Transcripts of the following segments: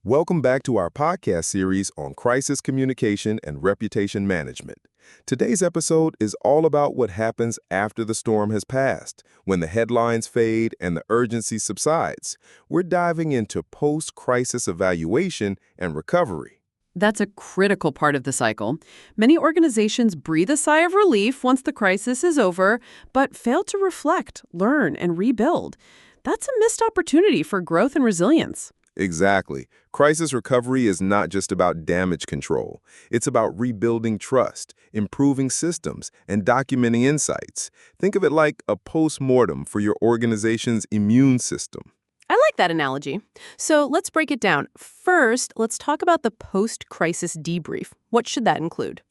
Welcome back to our podcast series on crisis communication and reputation management. Today's episode is all about what happens after the storm has passed, when the headlines fade and the urgency subsides. We're diving into post-crisis evaluation and recovery. That's a critical part of the cycle. Many organizations breathe a sigh of relief once the crisis is over, but fail to reflect, learn, and rebuild. That's a missed opportunity for growth and resilience. Exactly. Crisis recovery is not just about damage control. It's about rebuilding trust, improving systems, and documenting insights. Think of it like a post-mortem for your organization's immune system. I like that analogy. So let's break it down. First, let's talk about the post-crisis debrief. What should that include?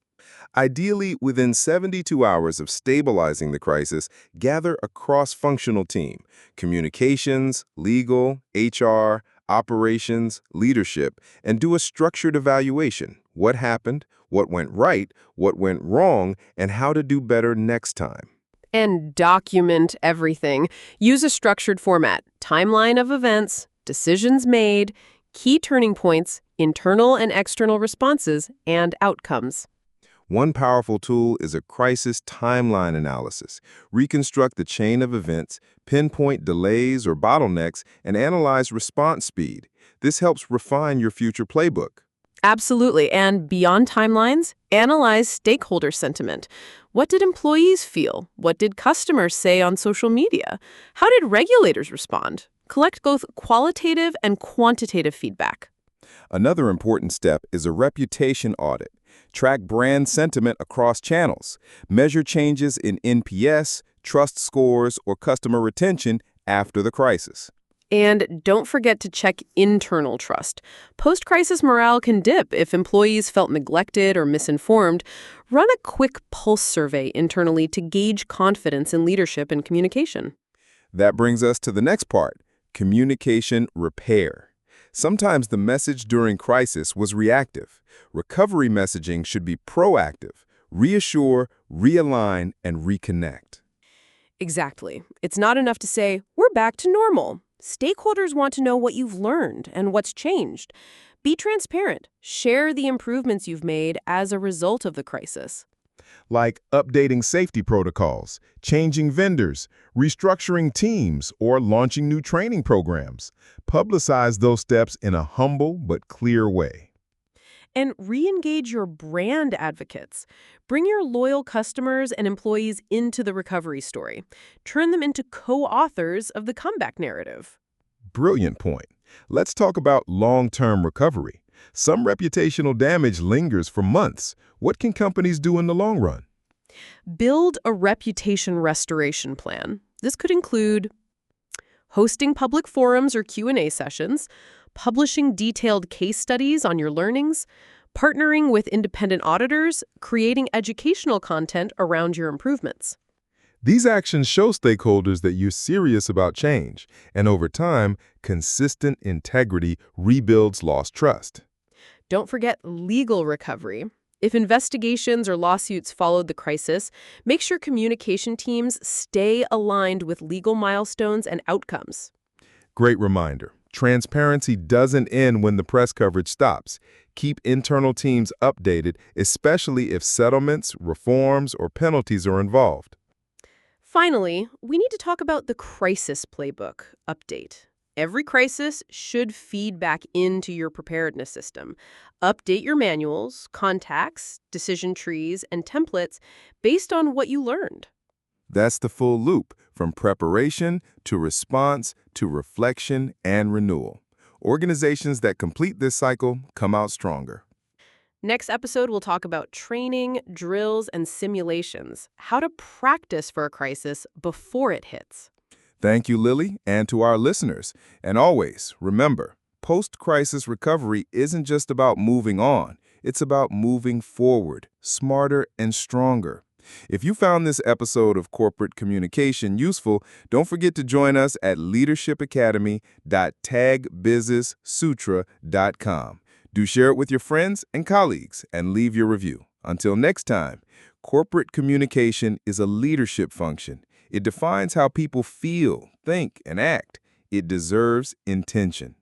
Ideally, within 72 hours of stabilizing the crisis, gather a cross-functional team: communications, legal, HR, operations, leadership, and do a structured evaluation. What happened, what went right, what went wrong, and how to do better next time. And document everything. Use a structured format, timeline of events, decisions made, key turning points, internal and external responses, and outcomes. One powerful tool is a crisis timeline analysis. Reconstruct the chain of events, pinpoint delays or bottlenecks, and analyze response speed. This helps refine your future playbook. Absolutely. And beyond timelines, analyze stakeholder sentiment. What did employees feel? What did customers say on social media? How did regulators respond? Collect both qualitative and quantitative feedback. Another important step is a reputation audit. Track brand sentiment across channels. Measure changes in NPS, trust scores, or customer retention after the crisis. And don't forget to check internal trust. Post-crisis morale can dip if employees felt neglected or misinformed. Run a quick pulse survey internally to gauge confidence in leadership and communication. That brings us to the next part: communication repair. Sometimes the message during crisis was reactive. Recovery messaging should be proactive: reassure, realign, and reconnect. Exactly. It's not enough to say, we're back to normal. Stakeholders want to know what you've learned and what's changed. Be transparent. Share the improvements you've made as a result of the crisis. Like updating safety protocols, changing vendors, restructuring teams, or launching new training programs. Publicize those steps in a humble but clear way. And re-engage your brand advocates. Bring your loyal customers and employees into the recovery story. Turn them into co-authors of the comeback narrative. Brilliant point. Let's talk about long-term recovery. Some reputational damage lingers for months. What can companies do in the long run? Build a reputation restoration plan. This could include hosting public forums or Q&A sessions, publishing detailed case studies on your learnings, partnering with independent auditors, creating educational content around your improvements. These actions show stakeholders that you're serious about change, and over time, consistent integrity rebuilds lost trust. Don't forget legal recovery. If investigations or lawsuits followed the crisis, make sure communication teams stay aligned with legal milestones and outcomes. Great reminder. Transparency doesn't end when the press coverage stops. Keep internal teams updated, especially if settlements, reforms, or penalties are involved. Finally, we need to talk about the crisis playbook update. Every crisis should feed back into your preparedness system. Update your manuals, contacts, decision trees, and templates based on what you learned. That's the full loop, from preparation to response to reflection and renewal. Organizations that complete this cycle come out stronger. Next episode, we'll talk about training, drills, and simulations, how to practice for a crisis before it hits. Thank you, Lily, and to our listeners. And always, remember, post-crisis recovery isn't just about moving on. It's about moving forward, smarter and stronger. If you found this episode of Corporate Communication useful, don't forget to join us at leadershipacademy.tagbizzsutra.com. Do share it with your friends and colleagues and leave your review. Until next time, corporate communication is a leadership function. It defines how people feel, think, and act. It deserves intention.